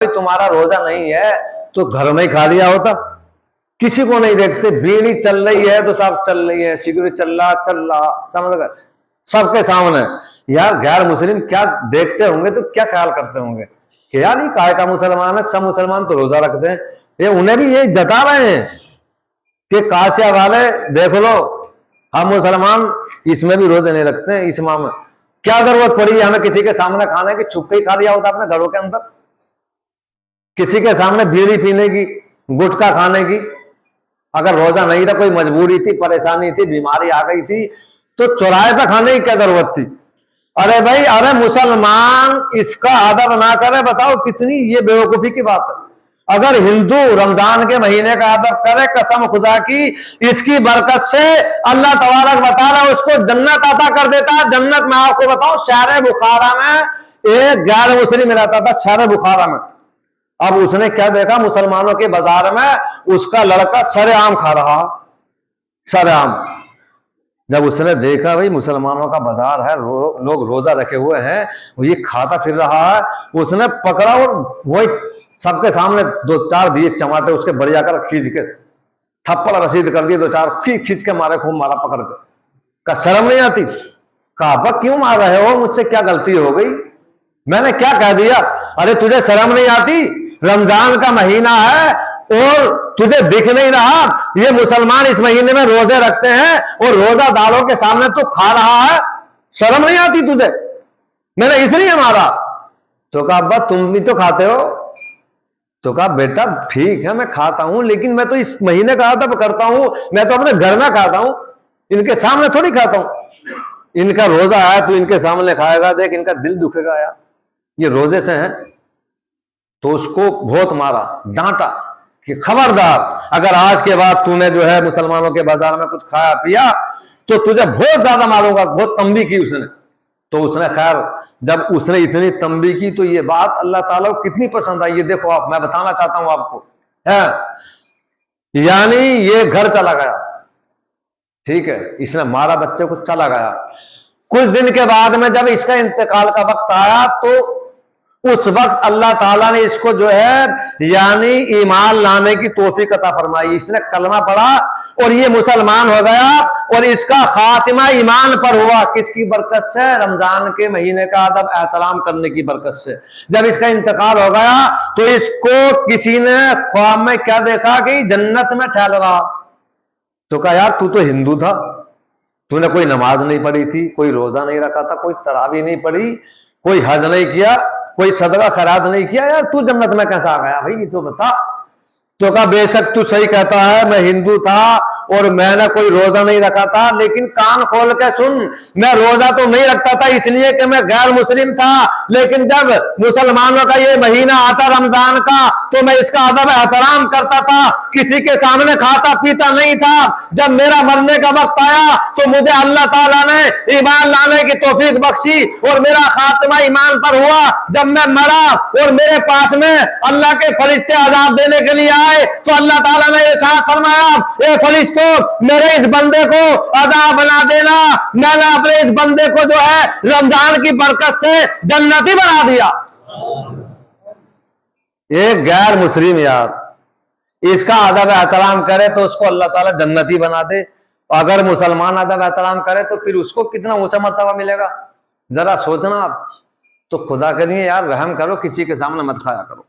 तुम्हारा रोजा नहीं है तो घर में ही खा लिया होता, किसी को नहीं देखते। बीड़ी चल रही है तो सब चल रही है, सिगरेट चल रहा, समझ गए, सबके सामने। यार गैर मुस्लिम क्या देखते होंगे तो क्या ख्याल करते होंगे कि यार ये काय का मुसलमान है, सब मुसलमान तो रोजा रखते हैं। ये उन्हें भी ये जता रहे हैं कि काशिया वाले देख लो, हम मुसलमान इसमें भी रोजे नहीं रखते हैं। इस माह में क्या जरूरत पड़ी हमें किसी के सामने खाने की? छुप के ही खा लिया होता अपने घरों के अंदर। किसी के सामने बीड़ी पीने की, गुटखा खाने की। अगर रोजा नहीं था, कोई मजबूरी थी, परेशानी थी, बीमारी आ गई थी, तो चौराहे पर खाने की क्या जरूरत थी? अरे भाई, अरे मुसलमान इसका अदब ना करे, बताओ कितनी ये बेवकूफी की बात है। अगर हिंदू रमजान के महीने का अदब करे, कसम खुदा की, इसकी बरकत से अल्लाह तबारक व तआला उसको जन्नत अता कर देता। जन्नत में आपको बताओ, शहर बुखारा में एक गैर मुस्लिम रहता था, शहर बुखारा में। अब उसने क्या देखा, मुसलमानों के बाजार में उसका लड़का सरेआम खा रहा, सरेआम। जब उसने देखा भाई मुसलमानों का बाजार है, लोग रोजा रखे हुए हैं, ये खाता फिर रहा है, उसने पकड़ा और वही सबके सामने दो चार दिए चमाटे उसके बढ़िया कर खींच के थप्पड़ रसीद कर दिए, दो चार खींच के मारे, खूब मारा पकड़ के। का शर्म नहीं आती? कहा क्यों मार रहे हो, मुझसे क्या गलती हो गई, मैंने क्या कह दिया? अरे तुझे शर्म नहीं आती? रमजान का महीना है और तुझे दिख नहीं रहा ये मुसलमान इस महीने में रोजे रखते हैं और रोजादारों के सामने तू खा रहा है, शर्म नहीं आती तुझे? मैंने इसलिए मारा। तो कहा अब्बा तुम भी तो खाते हो। तो कहा बेटा ठीक है मैं खाता हूं, लेकिन मैं तो इस महीने का अदब करता हूं, मैं तो अपने घर में खाता हूं, इनके सामने थोड़ी खाता हूं। इनका रोजा है तो इनके सामने खाएगा, देख इनका दिल दुखेगा यार, ये रोजे से हैं। तो उसको बहुत मारा, डांटा कि खबरदार, अगर आज के बाद तूने जो है मुसलमानों के बाजार में कुछ खाया पिया तो तुझे बहुत ज्यादा मारूंगा। बहुत तंबी की उसने। तो उसने खैर जब उसने इतनी तंबी की तो ये बात अल्लाह ताला को कितनी पसंद आई, ये देखो आप, मैं बताना चाहता हूं आपको है। यानी ये घर चला गया, ठीक है, इसने मारा बच्चे को, चला गया। कुछ दिन के बाद में जब इसका इंतकाल का वक्त आया तो उस वक्त अल्लाह ताला ने इसको जो है यानी ईमान लाने की तौफीक अता फरमाई। इसने कलमा पढ़ा और ये मुसलमान हो गया और इसका खातिमा ईमान पर हुआ। किसकी बरकत से? रमजान के महीने का अदब एहतराम करने की बरकत से। जब इसका इंतकाल हो गया तो इसको किसी ने ख्वाब में क्या देखा कि जन्नत में ठहर रहा। तो कहा यार तू तो हिंदू था, तूने कोई नमाज नहीं पढ़ी थी, कोई रोजा नहीं रखा था, कोई तरावी नहीं पढ़ी, कोई हज नहीं किया, कोई सदका खैरात नहीं किया, यार तू जन्नत में कैसा आ गया भाई, ये तो बता। तो कहा बेशक तू सही कहता है, मैं हिंदू था और मैंने कोई रोजा नहीं रखा था, लेकिन कान खोल के सुन, मैं रोजा तो नहीं रखता था इसलिए कि मैं गैर मुस्लिम था, लेकिन जब मुसलमानों का ये महीना आता रमजान का तो मैं इसका अदब एहतराम करता था, किसी के सामने खाता पीता नहीं था। जब मेरा मरने का वक्त आया तो मुझे अल्लाह ताला ने ईमान लाने की तौफीक बख्शी और मेरा खात्मा ईमान पर हुआ। जब मैं मरा और मेरे पास में अल्लाह के फरिश्ते आजाद देने के लिए आए तो अल्लाह ताला ने इरशाद फरमाया, ए फरिश्तों मेरे इस बंदे को आजाद बना देना, मैंने अपने इस बंदे को जो है रमजान की बरकत से जन्नती बना दिया। एक गैर मुस्लिम यार इसका अदब एहतराम करे तो उसको अल्लाह ताला जन्नती बना दे, अगर मुसलमान अदब एहतराम करे तो फिर उसको कितना ऊंचा मर्तबा मिलेगा, जरा सोचना आप। तो खुदा करिए यार रहम करो, किसी के सामने मत खाया करो।